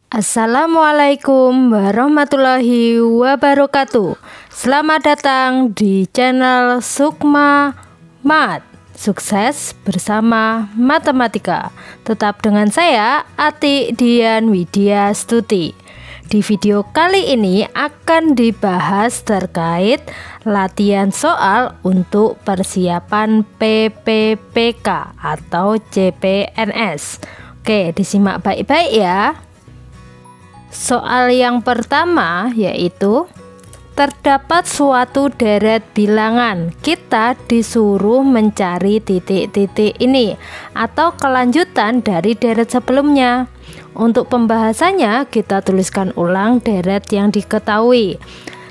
Assalamualaikum warahmatullahi wabarakatuh. Selamat datang di channel Sukma Mat. Sukses bersama matematika. Tetap dengan saya Ati Dian Widya Stuti. Di video kali ini akan dibahas terkait latihan soal untuk persiapan PPPK atau CPNS. Oke, disimak baik-baik ya. Soal yang pertama yaitu terdapat suatu deret bilangan. Kita disuruh mencari titik-titik ini atau kelanjutan dari deret sebelumnya. Untuk pembahasannya kita tuliskan ulang deret yang diketahui.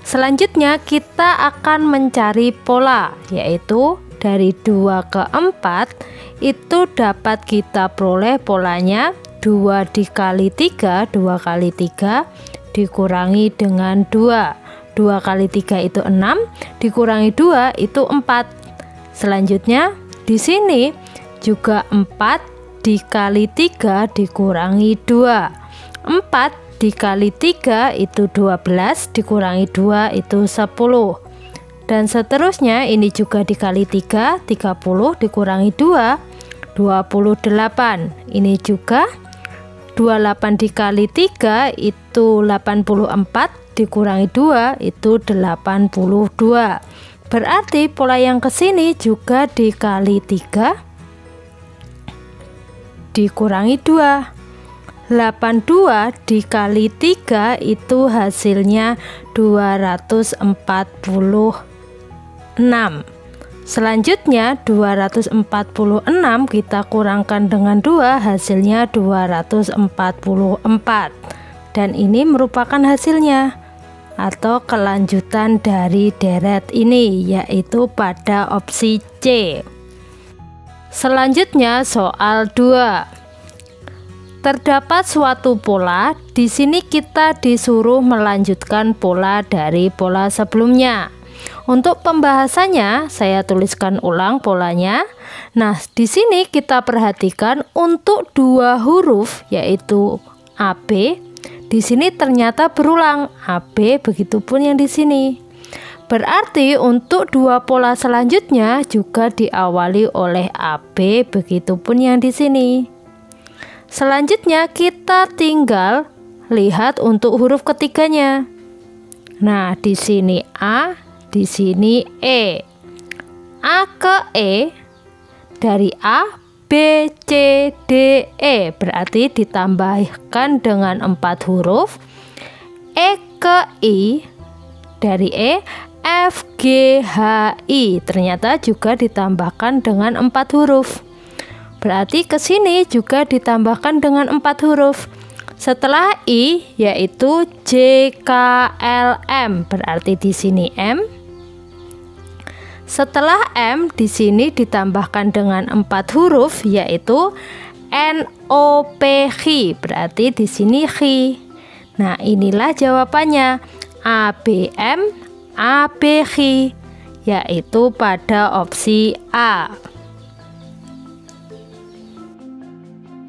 Selanjutnya kita akan mencari pola, yaitu dari 2 ke 4 itu dapat kita peroleh polanya 2 dikali 3, 2 kali 3 dikurangi dengan 2. 2 kali 3 itu 6, dikurangi 2 itu 4. Selanjutnya di sini juga 4 dikali 3 dikurangi 2. 4 dikali 3 itu 12, dikurangi 2 itu 10. Dan seterusnya ini juga dikali 3, 30 dikurangi 2, 28. Ini juga 28 dikali 3 itu 84, dikurangi 2 itu 82. Berarti pola yang ke sini juga dikali 3 dikurangi 2. 82 dikali 3 itu hasilnya 246. Selanjutnya 246 kita kurangkan dengan 2, hasilnya 244. Dan ini merupakan hasilnya atau kelanjutan dari deret ini, yaitu pada opsi C. Selanjutnya soal 2. Terdapat suatu pola, di sini kita disuruh melanjutkan pola dari pola sebelumnya. Untuk pembahasannya saya tuliskan ulang polanya. Nah, di sini kita perhatikan untuk 2 huruf yaitu AB. Di sini ternyata berulang AB, begitupun yang di sini. Berarti untuk 2 pola selanjutnya juga diawali oleh AB, begitupun yang di sini. Selanjutnya kita tinggal lihat untuk huruf ketiganya. Nah, di sini A, di sini E. A ke E, dari A, B, C, D, E. Berarti ditambahkan dengan 4 huruf. E ke I, dari E, F, G, H, I. Ternyata juga ditambahkan dengan 4 huruf. Berarti ke sini juga ditambahkan dengan 4 huruf. Setelah I yaitu J, K, L, M. Berarti di sini M. Setelah M di sini ditambahkan dengan 4 huruf yaitu N, O, P, Q. Berarti di sini Q. Nah, inilah jawabannya A, B, M, A, B, Q, yaitu pada opsi A.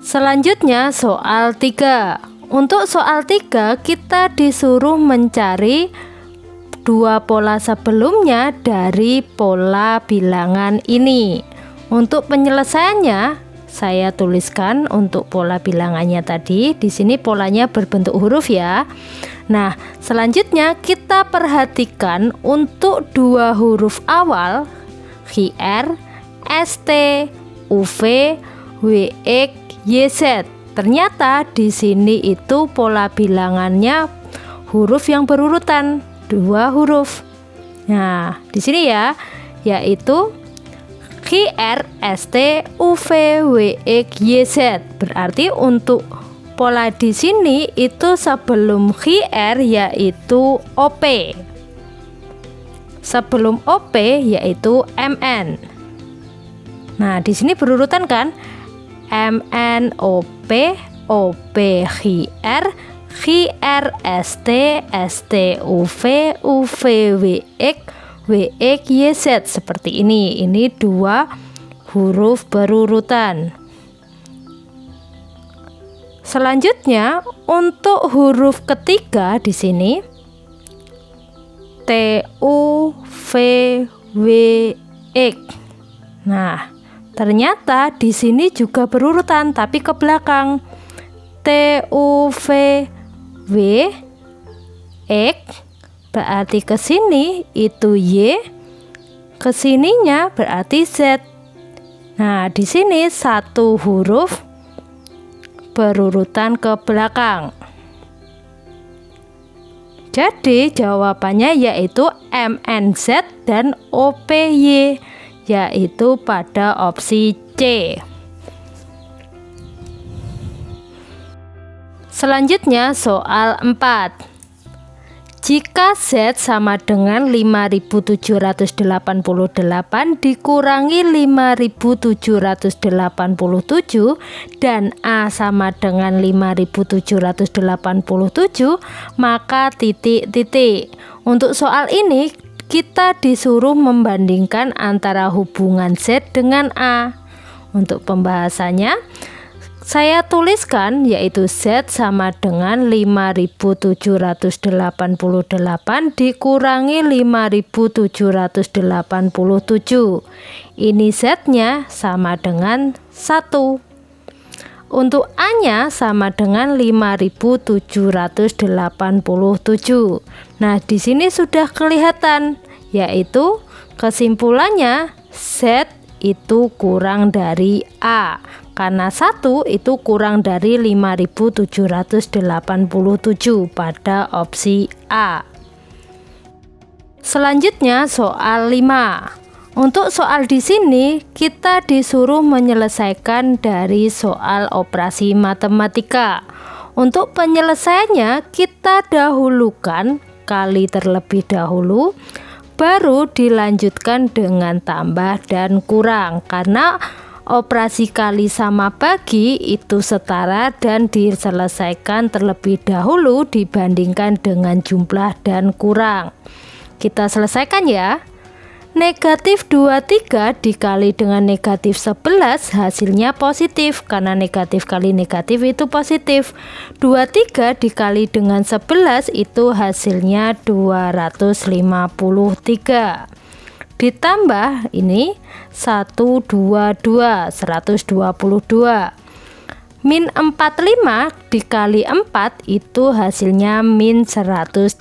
Selanjutnya soal 3. Untuk soal 3 kita disuruh mencari 2 pola sebelumnya dari pola bilangan ini. Untuk penyelesaiannya saya tuliskan untuk pola bilangannya tadi. Di sini polanya berbentuk huruf ya. Nah, selanjutnya kita perhatikan untuk 2 huruf awal QR, ST, UV, WX, YZ. Ternyata di sini itu pola bilangannya huruf yang berurutan, 2 huruf. Nah, di sini ya, yaitu QR, ST, UV, WX, YZ. Berarti untuk pola di sini itu sebelum QR yaitu OP. Sebelum OP yaitu MN. Nah, di sini berurutan kan? MN, OP, OP, QR, QR, ST, ST, UV, UV, WX, WX, YZ. Seperti ini. Ini 2 huruf berurutan. Selanjutnya untuk huruf ketiga di sini, untuk huruf ketiga di sini T U V W X. Nah, ternyata di sini juga berurutan tapi ke belakang. T U V W X berarti ke sini itu Y, ke sininya berarti Z. Nah, di sini satu huruf berurutan ke belakang. Jadi jawabannya yaitu MNZ dan OPY, yaitu pada opsi C. Selanjutnya soal 4. Jika Z sama dengan 5788 dikurangi 5787 dan A sama dengan 5787, maka titik-titik. Untuk soal ini kita disuruh membandingkan antara hubungan Z dengan A. Untuk pembahasannya saya tuliskan yaitu Z sama dengan 5788 dikurangi 5787. Ini Z-nya sama dengan 1. Untuk A-nya sama dengan 5787. Nah, di sini sudah kelihatan, yaitu kesimpulannya Z itu kurang dari A, karena 1 itu kurang dari 5787 pada opsi A. Selanjutnya soal 5. Untuk soal di sini kita disuruh menyelesaikan dari soal operasi matematika. Untuk penyelesaiannya kita dahulukan kali terlebih dahulu, baru dilanjutkan dengan tambah dan kurang, karena operasi kali sama bagi itu setara dan diselesaikan terlebih dahulu dibandingkan dengan jumlah dan kurang. Kita selesaikan ya. Negatif 23 dikali dengan negatif 11 hasilnya positif, karena negatif kali negatif itu positif. 23 dikali dengan 11 itu hasilnya 253. Ditambah ini 122, 122. Min 45 dikali 4 itu hasilnya min 180.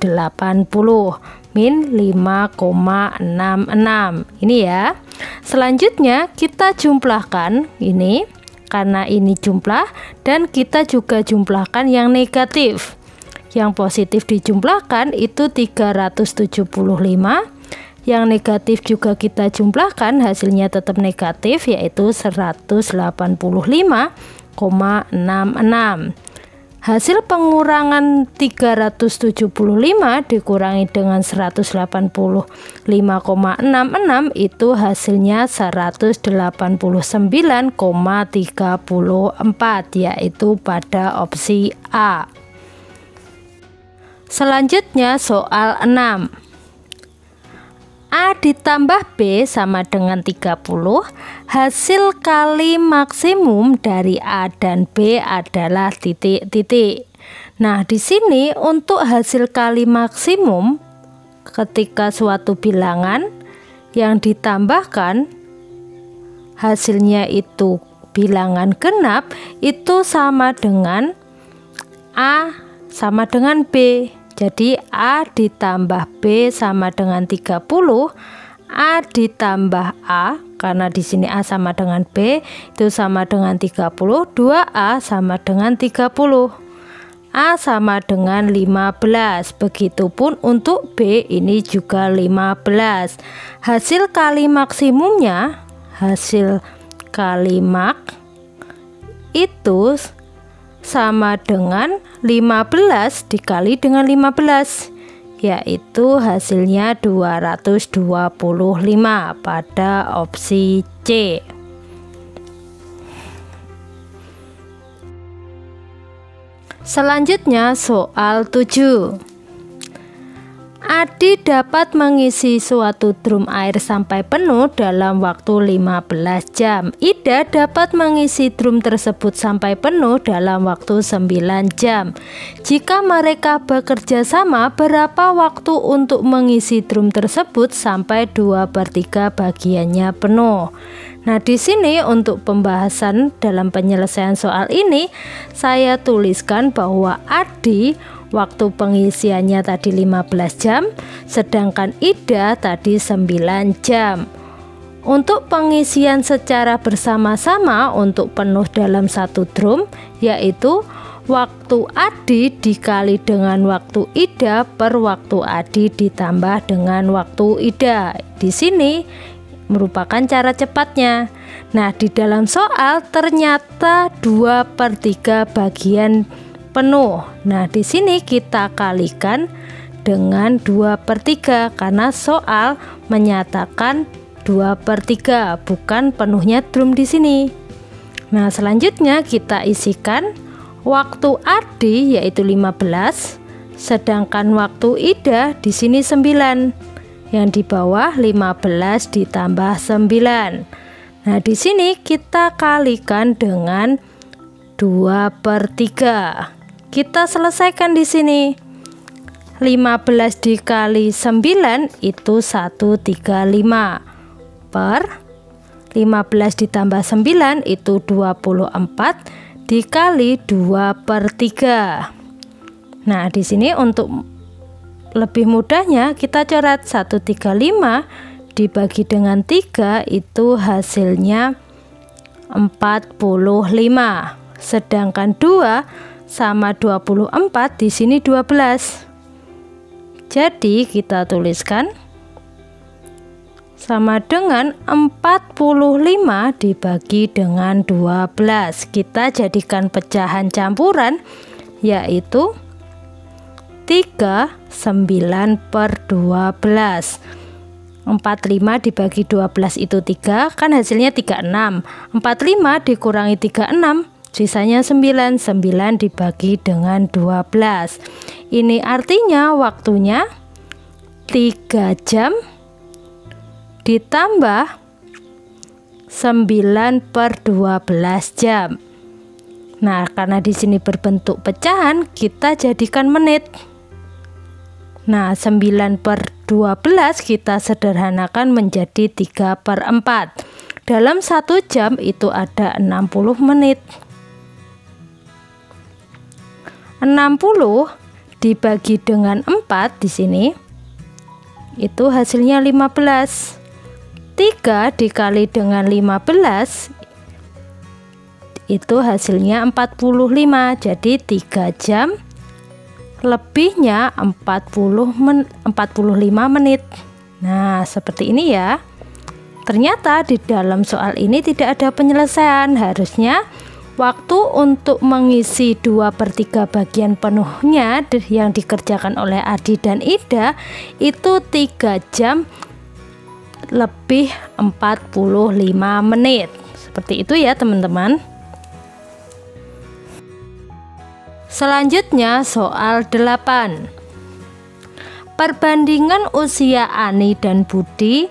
Min 5,66. Ini ya. Selanjutnya kita jumlahkan ini, karena ini jumlah, dan kita juga jumlahkan yang negatif. Yang positif dijumlahkan itu 375. Yang negatif juga kita jumlahkan, hasilnya tetap negatif, yaitu 185,66. Hasil pengurangan 375 dikurangi dengan 185,66 itu hasilnya 189,34, yaitu pada opsi A. Selanjutnya soal 6. A ditambah B sama dengan 30. Hasil kali maksimum dari A dan B adalah titik-titik. Nah, di sini untuk hasil kali maksimum ketika suatu bilangan yang ditambahkan hasilnya itu bilangan genap, itu sama dengan A sama dengan B. Jadi A ditambah B sama dengan 30, A ditambah A, karena di sini A sama dengan B itu sama dengan 30, 2A sama dengan 30. A sama dengan 15. Begitupun untuk B, ini juga 15. Hasil kali maksimumnya, hasil kali mak itu sama dengan 15 dikali dengan 15, yaitu hasilnya 225 pada opsi C. Selanjutnya soal 7. Adi dapat mengisi suatu drum air sampai penuh dalam waktu 15 jam. Ida dapat mengisi drum tersebut sampai penuh dalam waktu 9 jam. Jika mereka bekerja sama, berapa waktu untuk mengisi drum tersebut sampai 2/3 bagiannya penuh? Nah, di sini untuk pembahasan dalam penyelesaian soal ini, saya tuliskan bahwa Adi waktu pengisiannya tadi 15 jam, sedangkan Ida tadi 9 jam. Untuk pengisian secara bersama-sama untuk penuh dalam satu drum, yaitu waktu Adi dikali dengan waktu Ida per waktu Adi ditambah dengan waktu Ida. Di sini merupakan cara cepatnya. Nah, di dalam soal ternyata 2/3 bagian penuh. Nah, di sini kita kalikan dengan 2/3 karena soal menyatakan 2/3, bukan penuhnya drum di sini. Nah, selanjutnya kita isikan waktu Adi yaitu 15, sedangkan waktu Ida di sini 9. Yang di bawah 15 ditambah 9. Nah, di sini kita kalikan dengan 2/3. Kita selesaikan di sini. 15 dikali 9 itu 135 per 15 ditambah 9 itu 24 dikali 2/3. Nah, di sini untuk lebih mudahnya kita coret 135 dibagi dengan 3 itu hasilnya 45. Sedangkan 2 sama 24 di sini 12. Jadi kita tuliskan sama dengan 45 dibagi dengan 12. Kita jadikan pecahan campuran yaitu 3, 9 per 12. 45 dibagi 12 itu 3, kan hasilnya 36. 45 dikurangi 36, sisanya 9. 9 dibagi dengan 12. Ini artinya waktunya 3 jam ditambah 9 per 12 jam. Nah, karena di sini berbentuk pecahan, kita jadikan menit. Nah, 9 per 12 kita sederhanakan menjadi 3/4. Dalam 1 jam itu ada 60 menit. 60 dibagi dengan 4 di sini itu hasilnya 15. 3 dikali dengan 15 itu hasilnya 45. Jadi 3 jam lebihnya 45 menit. Nah, seperti ini ya. Ternyata di dalam soal ini tidak ada penyelesaian. Harusnya waktu untuk mengisi 2/3 bagian penuhnya yang dikerjakan oleh Adi dan Ida itu 3 jam lebih 45 menit. Seperti itu ya teman-teman. Selanjutnya soal 8. Perbandingan usia Ani dan Budi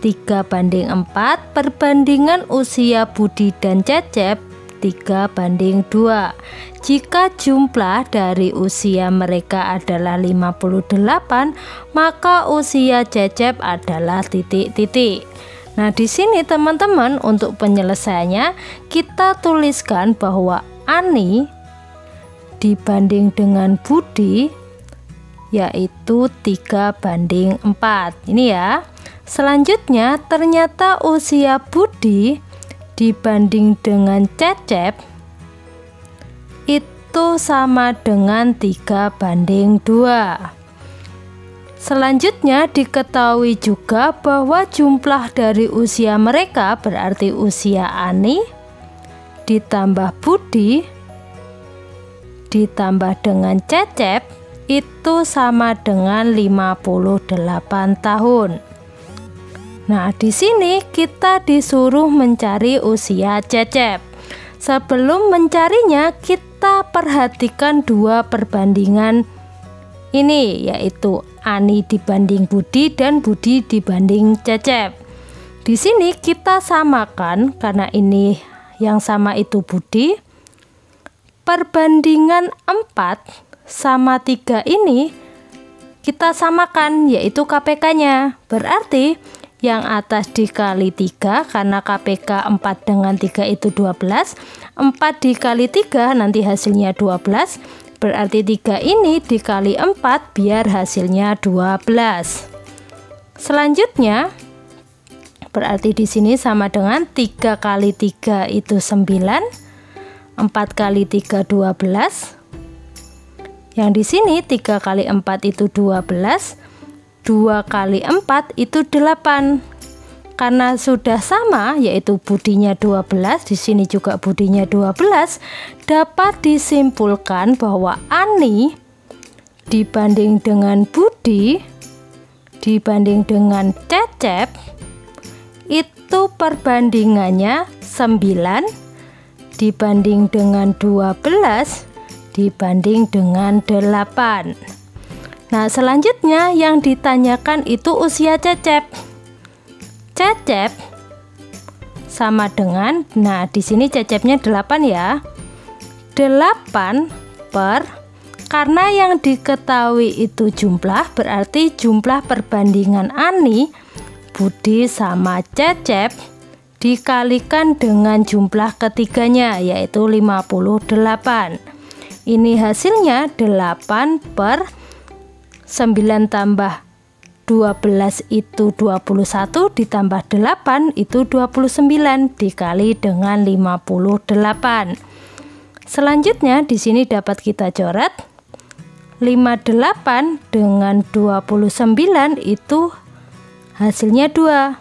3/4, perbandingan usia Budi dan Cecep 3/2. Jika jumlah dari usia mereka adalah 58, maka usia Cecep adalah titik-titik. Nah, di sini teman-teman untuk penyelesaiannya kita tuliskan bahwa Ani dibanding dengan Budi yaitu 3/4. Ini ya. Selanjutnya ternyata usia Budi dibanding dengan Cecep itu sama dengan 3/2. Selanjutnya diketahui juga bahwa jumlah dari usia mereka berarti usia Ani ditambah Budi ditambah dengan Cecep itu sama dengan 58 tahun. Nah, di sini kita disuruh mencari usia Cecep. Sebelum mencarinya, kita perhatikan 2 perbandingan ini, yaitu Ani dibanding Budi dan Budi dibanding Cecep. Di sini kita samakan karena ini yang sama itu Budi. Perbandingan 4 sama 3 ini kita samakan, yaitu KPK-nya. Berarti yang atas dikali 3 karena KPK 4 dengan 3 itu 12. 4 dikali 3 nanti hasilnya 12. Berarti 3 ini dikali 4 biar hasilnya 12. Selanjutnya berarti di sini sama dengan 3 kali 3 itu 9. 4 kali 3 12. Yang di sini 3 kali 4 itu 12. 2 kali 4 itu 8. Karena sudah sama, yaitu Budinya 12, di sini juga Budinya 12, dapat disimpulkan bahwa Ani dibanding dengan Budi dibanding dengan Cecep itu perbandingannya 9 dibanding dengan 12 dibanding dengan 8. Nah, selanjutnya yang ditanyakan itu usia Cecep. Cecep sama dengan, nah di sini Cecepnya 8 ya. 8 per, karena yang diketahui itu jumlah, berarti jumlah perbandingan Ani, Budi sama Cecep dikalikan dengan jumlah ketiganya, yaitu 58. Ini hasilnya 8 per 9 tambah 12 itu 21 ditambah 8 itu 29 dikali dengan 58. Selanjutnya di sini dapat kita coret 58 dengan 29 itu hasilnya 2.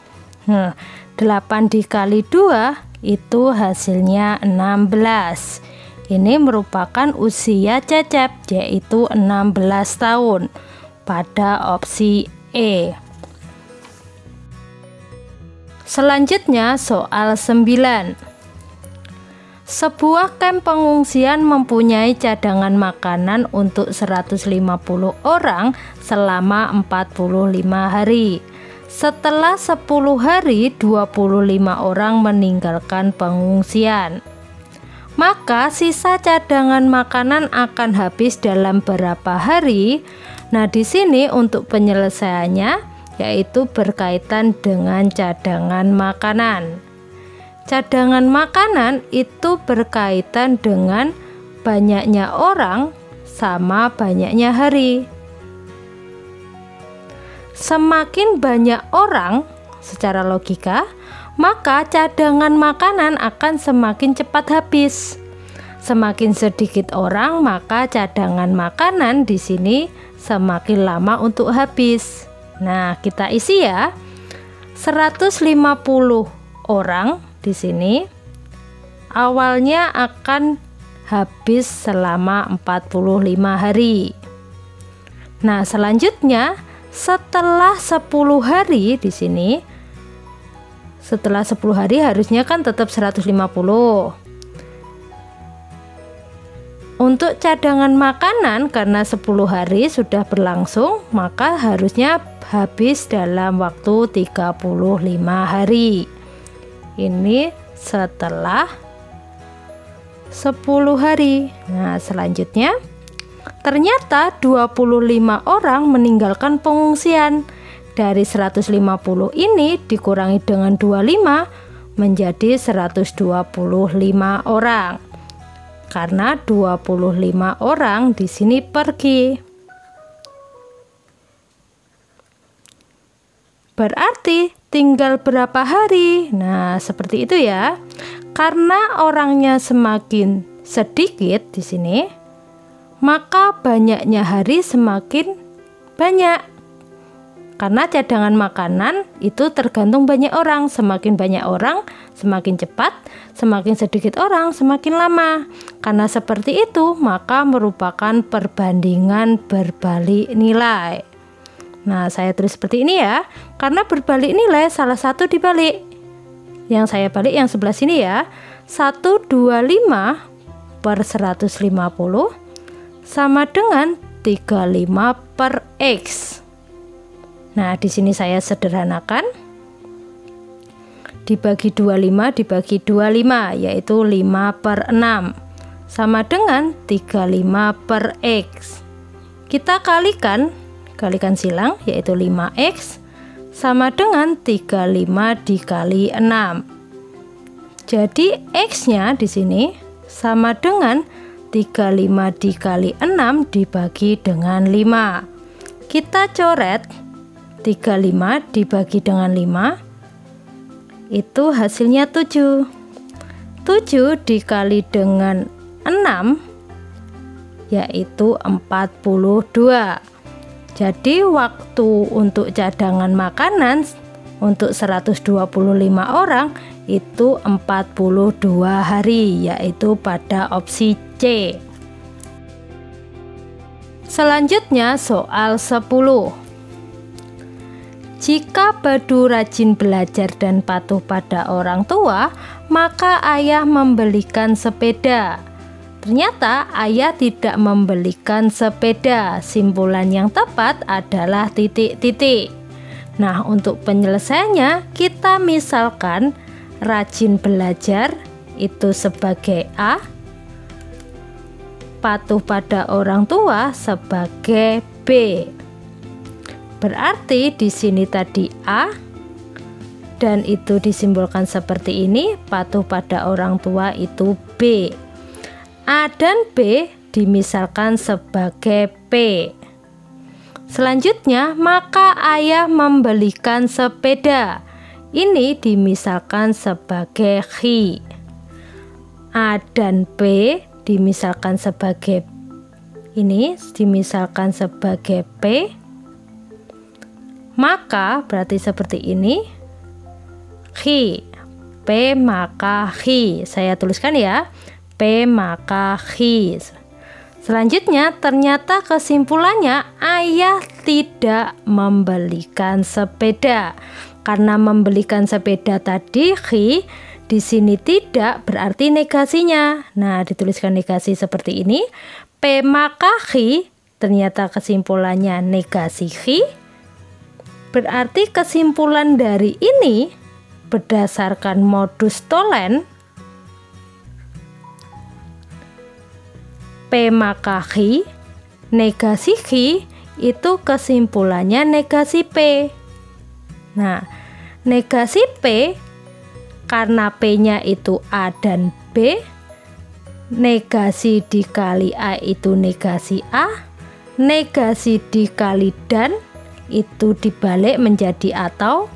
Nah, 8 dikali 2 itu hasilnya 16. Ini merupakan usia Cecep, yaitu 16 tahun pada opsi E. Selanjutnya soal 9. Sebuah kamp pengungsian mempunyai cadangan makanan untuk 150 orang selama 45 hari. Setelah 10 hari, 25 orang meninggalkan pengungsian. Maka sisa cadangan makanan akan habis dalam berapa hari? Nah, di sini untuk penyelesaiannya yaitu berkaitan dengan cadangan makanan. Cadangan makanan itu berkaitan dengan banyaknya orang sama banyaknya hari. Semakin banyak orang secara logika, maka cadangan makanan akan semakin cepat habis. Semakin sedikit orang, maka cadangan makanan di sini semakin lama untuk habis. Nah, kita isi ya. 150 orang di sini awalnya akan habis selama 45 hari. Nah, selanjutnya setelah 10 hari di sini, setelah 10 hari harusnya kan tetap 150. Untuk cadangan makanan karena 10 hari sudah berlangsung, maka harusnya habis dalam waktu 35 hari. Ini setelah 10 hari. Nah, selanjutnya ternyata 25 orang meninggalkan pengungsian. Dari 150 ini dikurangi dengan 25 menjadi 125 orang. Karena 25 orang di sini pergi. Berarti tinggal berapa hari? Nah, seperti itu ya. Karena orangnya semakin sedikit di sini, maka banyaknya hari semakin banyak. Karena cadangan makanan itu tergantung banyak orang. Semakin banyak orang, semakin cepat. Semakin sedikit orang, semakin lama. Karena seperti itu, maka merupakan perbandingan berbalik nilai. Nah, saya tulis seperti ini ya. Karena berbalik nilai salah satu dibalik. Yang saya balik yang sebelah sini ya. 125 per 150 sama dengan 35 per X. Nah, di sini saya sederhanakan. Dibagi 25 dibagi 25 yaitu 5/6 sama dengan 35 per X. Kita kalikan silang yaitu 5X sama dengan 35 dikali 6. Jadi X-nya di sini sama dengan 35 dikali 6 dibagi dengan 5. Kita coret 35 dibagi dengan 5, itu hasilnya 7. 7 dikali dengan 6 yaitu 42. Jadi waktu untuk cadangan makanan untuk 125 orang itu 42 hari, yaitu pada opsi C. Selanjutnya soal 10. Jika Badu rajin belajar dan patuh pada orang tua, maka ayah membelikan sepeda. Ternyata ayah tidak membelikan sepeda. Simpulan yang tepat adalah titik-titik. Nah, untuk penyelesaiannya kita misalkan rajin belajar itu sebagai A, patuh pada orang tua sebagai B. Berarti di sini tadi A dan itu disimbolkan seperti ini, patuh pada orang tua itu B. A dan B dimisalkan sebagai P. Selanjutnya, maka ayah membelikan sepeda. Ini dimisalkan sebagai X. A dan B dimisalkan sebagai P. Maka berarti seperti ini. X, P maka X. Saya tuliskan ya. P maka X. Selanjutnya ternyata kesimpulannya ayah tidak membelikan sepeda. Karena membelikan sepeda tadi X, di sini tidak berarti negasinya. Nah, dituliskan negasi seperti ini. P maka X, ternyata kesimpulannya negasi X. Berarti kesimpulan dari ini berdasarkan modus Tholen, P maka X, negasi X itu kesimpulannya negasi P. Nah, negasi P karena P-nya itu A dan B, negasi dikali A itu negasi A, negasi dikali dan itu dibalik menjadi atau,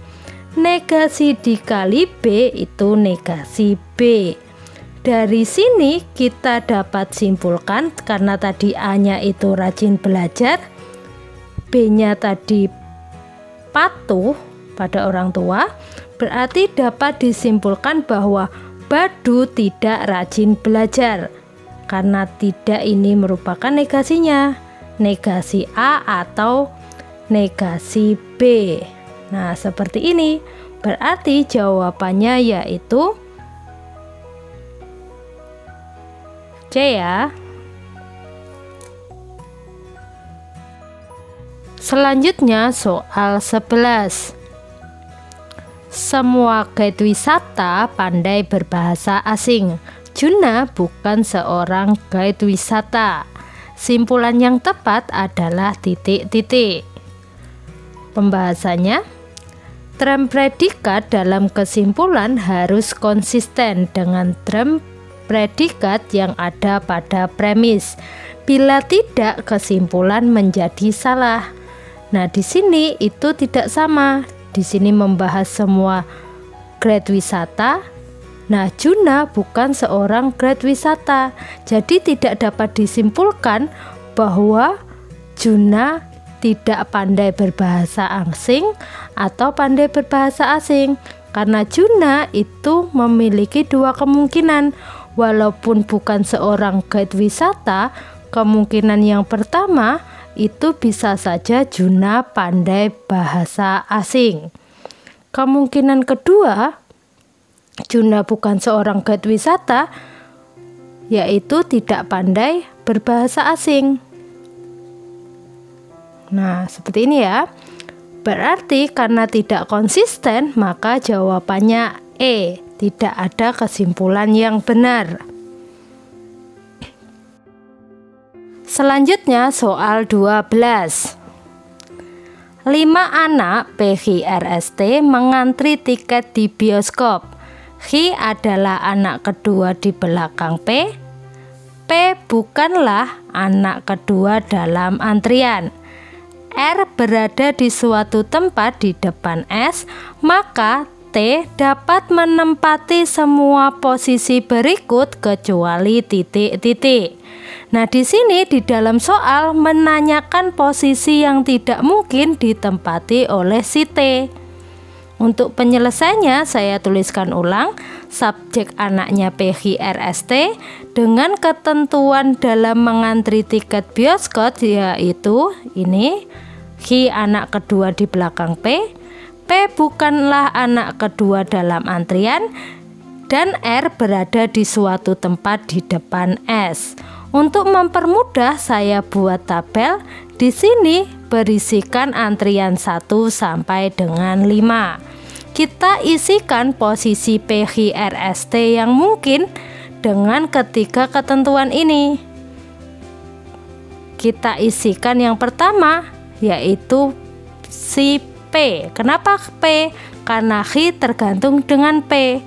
negasi dikali B itu negasi B. Dari sini kita dapat simpulkan karena tadi A-nya itu rajin belajar, B-nya tadi patuh pada orang tua, berarti dapat disimpulkan bahwa Badu tidak rajin belajar. Karena tidak ini merupakan negasinya, negasi A atau negasi B. Nah, seperti ini. Berarti jawabannya yaitu C ya. Selanjutnya soal 11. Semua guide wisata pandai berbahasa asing. Juna bukan seorang guide wisata. Simpulan yang tepat adalah titik-titik. Pembahasannya, term predikat dalam kesimpulan harus konsisten dengan term predikat yang ada pada premis. Bila tidak, kesimpulan menjadi salah. Nah, di sini itu tidak sama. Di sini membahas semua grade wisata. Nah, Juna bukan seorang grade wisata. Jadi tidak dapat disimpulkan bahwa Juna tidak pandai berbahasa asing atau pandai berbahasa asing. Karena Juna itu memiliki dua kemungkinan. Walaupun bukan seorang guide wisata, kemungkinan yang pertama itu bisa saja Juna pandai bahasa asing. Kemungkinan kedua, Juna bukan seorang guide wisata, yaitu tidak pandai berbahasa asing. Nah, seperti ini ya. Berarti karena tidak konsisten, maka jawabannya E, tidak ada kesimpulan yang benar. Selanjutnya soal 12. 5 anak PHRST mengantri tiket di bioskop. H adalah anak kedua di belakang P. P bukanlah anak kedua dalam antrian. R berada di suatu tempat di depan S, maka T dapat menempati semua posisi berikut kecuali titik-titik. Nah, di sini di dalam soal menanyakan posisi yang tidak mungkin ditempati oleh si T. Untuk penyelesaiannya saya tuliskan ulang, subjek anaknya PHRST dengan ketentuan dalam mengantri tiket bioskop, yaitu ini H anak kedua di belakang P. P bukanlah anak kedua dalam antrian, dan R berada di suatu tempat di depan S. Untuk mempermudah saya buat tabel. Di sini berisikan antrian 1 sampai dengan 5. Kita isikan posisi PHRST yang mungkin dengan ketiga ketentuan ini. Kita isikan yang pertama, yaitu si P. Kenapa P? Karena H tergantung dengan P.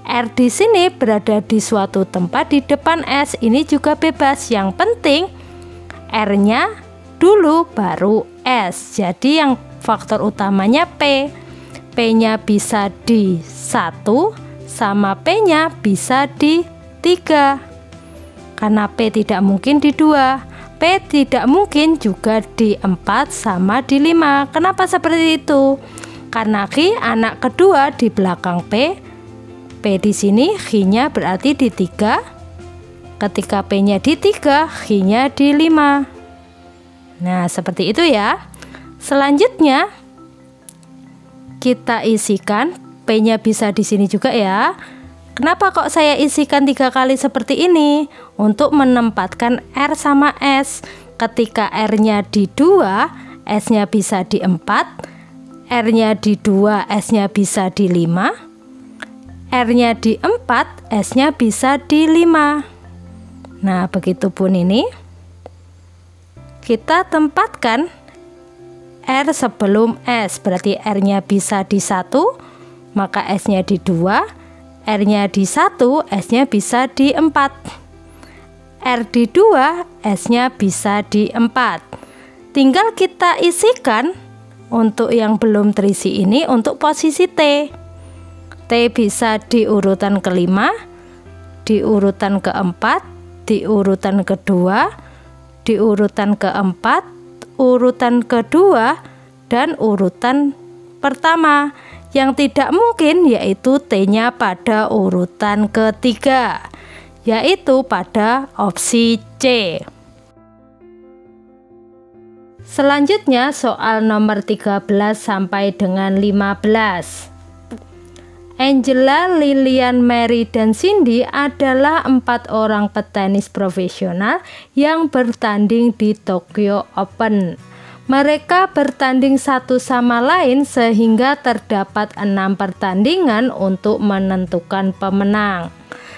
R di sini berada di suatu tempat di depan S, ini juga bebas. Yang penting R-nya dulu baru S. Jadi yang faktor utamanya P. P-nya bisa di 1 sama P-nya bisa di 3. Karena P tidak mungkin di 2. P tidak mungkin juga di 4 sama di 5. Kenapa seperti itu? Karena Q anak kedua di belakang P. P di sini Q-nya berarti di 3. Ketika P-nya di 3, Q-nya di 5. Nah, seperti itu ya. Selanjutnya kita isikan P-nya bisa di sini juga ya. Kenapa kok saya isikan 3 kali seperti ini? Untuk menempatkan R sama S. Ketika R-nya di 2, S-nya bisa di 4. R-nya di 2, S-nya bisa di 5. R-nya di 4, S-nya bisa di 5. Nah, begitupun ini. Kita tempatkan R sebelum S, berarti R-nya bisa di 1, maka S-nya di 2. R-nya di 1, S-nya bisa di 4. R di 2, S-nya bisa di 4. Tinggal kita isikan untuk yang belum terisi ini untuk posisi T. T bisa di urutan kelima, di urutan keempat, di urutan kedua, di urutan keempat, urutan kedua, dan urutan pertama. Yang tidak mungkin yaitu T-nya pada urutan ketiga, yaitu pada opsi C. Selanjutnya soal nomor 13 sampai dengan 15. Angela, Lilian, Mary, dan Cindy adalah 4 orang petenis profesional yang bertanding di Tokyo Open. Mereka bertanding satu sama lain sehingga terdapat 6 pertandingan untuk menentukan pemenang.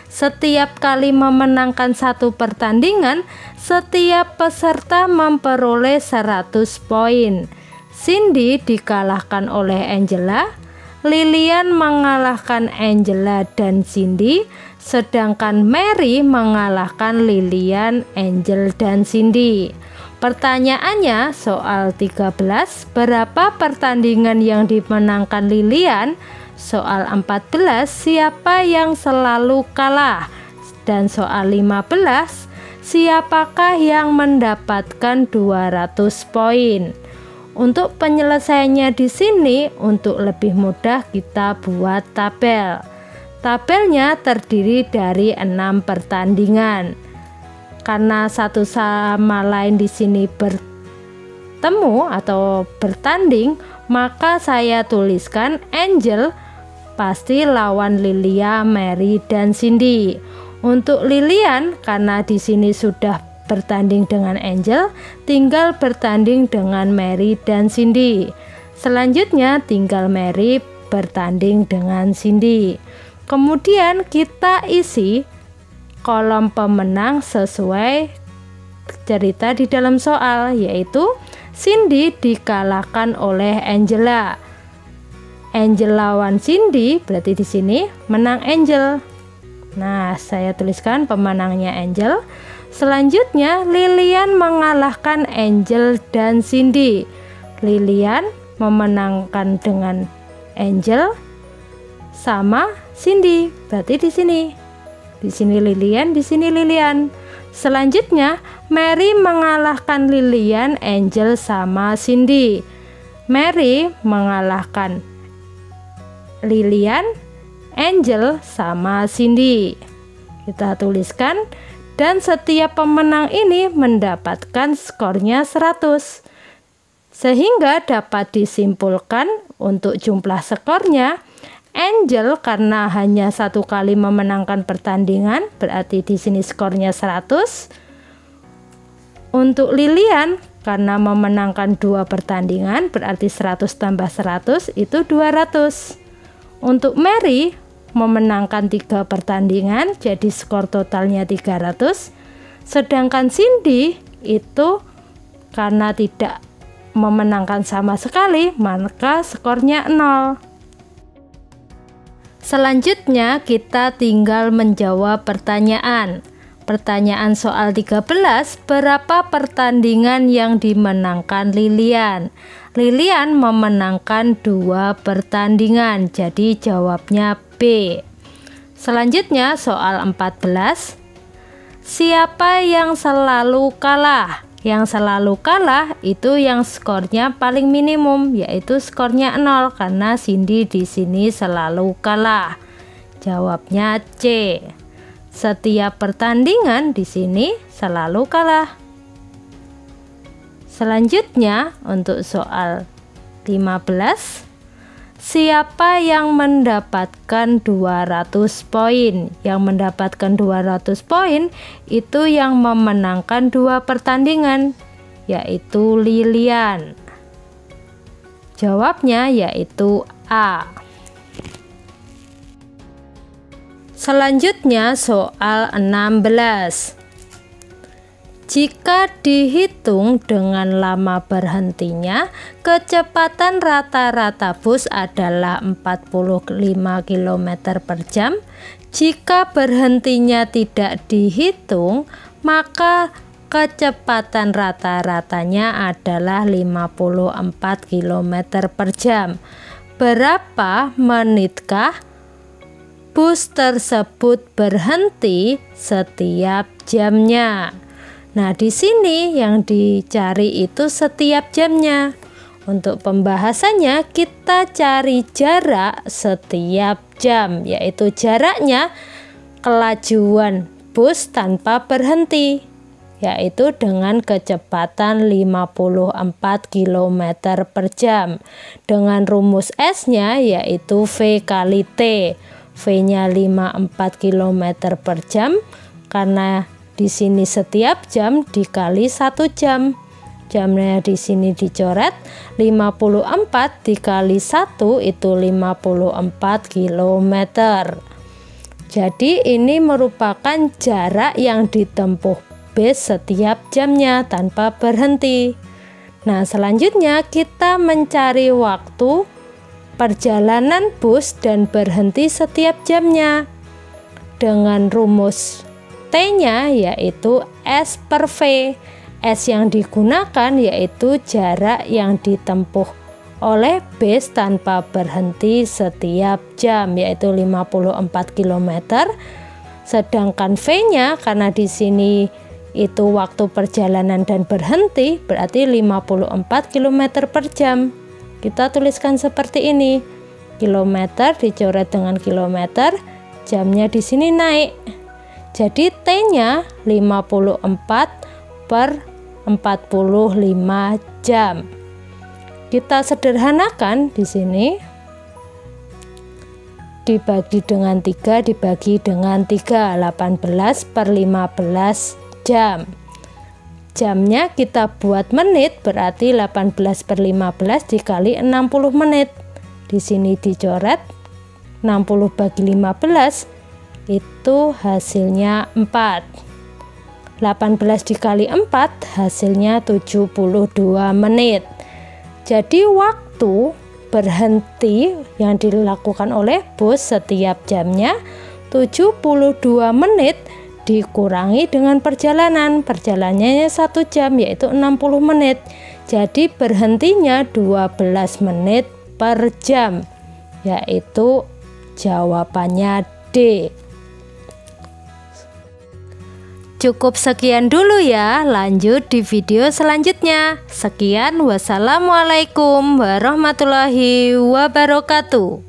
Setiap kali memenangkan satu pertandingan, setiap peserta memperoleh 100 poin. Cindy dikalahkan oleh Angela, Lilian mengalahkan Angela dan Cindy, sedangkan Mary mengalahkan Lilian, Angel, dan Cindy. Pertanyaannya soal 13, berapa pertandingan yang dimenangkan Lilian? Soal 14, siapa yang selalu kalah? Dan soal 15, siapakah yang mendapatkan 200 poin? Untuk penyelesaiannya di sini, untuk lebih mudah kita buat tabel. Tabelnya terdiri dari 6 pertandingan. Karena satu sama lain di sini bertemu atau bertanding, maka saya tuliskan Angel pasti lawan Lilia, Mary, dan Cindy. Untuk Lilian, karena di sini sudah bertanding dengan Angel, tinggal bertanding dengan Mary dan Cindy. Selanjutnya tinggal Mary bertanding dengan Cindy. Kemudian kita isi kolom pemenang sesuai cerita di dalam soal, yaitu Cindy dikalahkan oleh Angela. Angel lawan Cindy, berarti di sini menang Angel. Nah, saya tuliskan pemenangnya Angel. Selanjutnya Lilian mengalahkan Angel dan Cindy. Lilian memenangkan dengan Angel sama Cindy. Berarti di sini. Di sini Lilian, di sini Lilian. Selanjutnya Mary mengalahkan Lilian, Angel sama Cindy. Mary mengalahkan Lilian, Angel sama Cindy. Kita tuliskan, dan setiap pemenang ini mendapatkan skornya 100. Sehingga dapat disimpulkan untuk jumlah skornya, Angel karena hanya 1 kali memenangkan pertandingan, berarti di sini skornya 100. Untuk Lilian karena memenangkan 2 pertandingan, berarti 100 tambah 100 itu 200. Untuk Mary memenangkan 3 pertandingan, jadi skor totalnya 300. Sedangkan Cindy itu karena tidak memenangkan sama sekali, maka skornya 0. Selanjutnya kita tinggal menjawab pertanyaan. Pertanyaan soal 13, berapa pertandingan yang dimenangkan Lilian? Lilian memenangkan 2 pertandingan, jadi jawabnya B. Selanjutnya soal 14, siapa yang selalu kalah? Yang selalu kalah itu yang skornya paling minimum, yaitu skornya 0 karena Cindy di sini selalu kalah. Jawabnya C. Setiap pertandingan di sini selalu kalah. Selanjutnya untuk soal 15, siapa yang mendapatkan 200 poin? Yang mendapatkan 200 poin itu yang memenangkan 2 pertandingan, yaitu Lilian. Jawabnya yaitu A. Selanjutnya soal 16. Jika dihitung dengan lama berhentinya, kecepatan rata-rata bus adalah 45 km per jam. Jika berhentinya tidak dihitung, maka kecepatan rata-ratanya adalah 54 km per jam. Berapa menitkah bus tersebut berhenti setiap jamnya? Nah, di sini yang dicari itu setiap jamnya. Untuk pembahasannya kita cari jarak setiap jam, yaitu jaraknya kelajuan bus tanpa berhenti, yaitu dengan kecepatan 54 km per jam. Dengan rumus S-nya yaitu V kali T. V-nya 54 km per jam, karena di sini setiap jam dikali 1 jam. Jamnya di sini dicoret, 54 dikali 1 itu 54 km. Jadi ini merupakan jarak yang ditempuh bus setiap jamnya tanpa berhenti. Nah, selanjutnya kita mencari waktu perjalanan bus dan berhenti setiap jamnya dengan rumus T-nya yaitu S per V. S yang digunakan yaitu jarak yang ditempuh oleh bus tanpa berhenti setiap jam, yaitu 54 km. Sedangkan V-nya karena di sini itu waktu perjalanan dan berhenti, berarti 54 km per jam. Kita tuliskan seperti ini. Kilometer dicoret dengan kilometer, jamnya di sini naik. Jadi T-nya 54 per 45 jam. Kita sederhanakan di sini. Dibagi dengan 3 dibagi dengan 3, 18 per 15 jam. Jamnya kita buat menit, berarti 18/15 dikali 60 menit. Di sini dicoret 60 bagi 15, itu hasilnya 4. 18 dikali 4 hasilnya 72 menit. Jadi waktu berhenti yang dilakukan oleh bus setiap jamnya 72 menit dikurangi dengan perjalanannya 1 jam, yaitu 60 menit. Jadi berhentinya 12 menit per jam, yaitu jawabannya D. Cukup sekian dulu ya, lanjut di video selanjutnya. Sekian, wassalamualaikum warahmatullahi wabarakatuh.